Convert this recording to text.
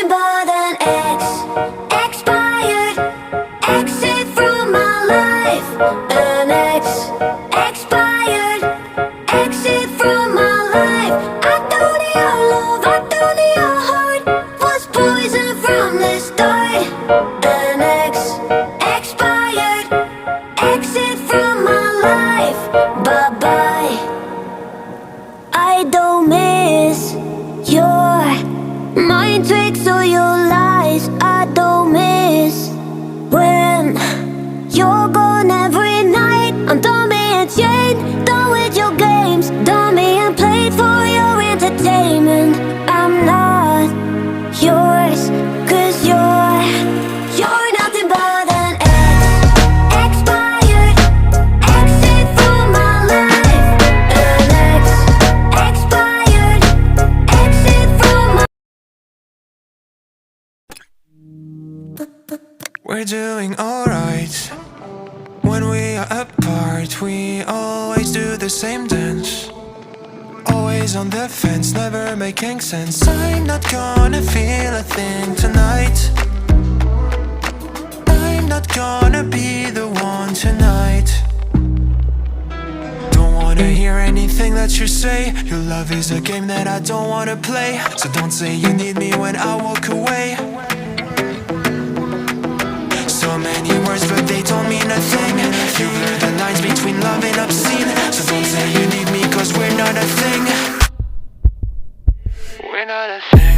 nothing but an expired exit from my life. An expired exit from my life. I thought your love, I thought your heart was poison from the start. An expired exit from my life. Bye bye. I don't miss your mind tricks or your lies. I don't miss when you're gone every night. I'm done being chained, done with your games, done being played for your entertainment. I'm not yours, 'cause you're nothing but an expired exit from my life. An expired exit from my. We're doing alright. When we are apart, we always do the same dance. Always on the fence, never making sense. I'm not gonna feel a thing tonight. I'm not gonna be the one tonight. Don't wanna hear anything that you say. Your love is a game that I don't wanna play. So don't say you need me when I walk away. So many words but they don't mean a thing. You blur the lines between love and obscene. So don't say you need me, 'cause we're not a thing. We're not a thing.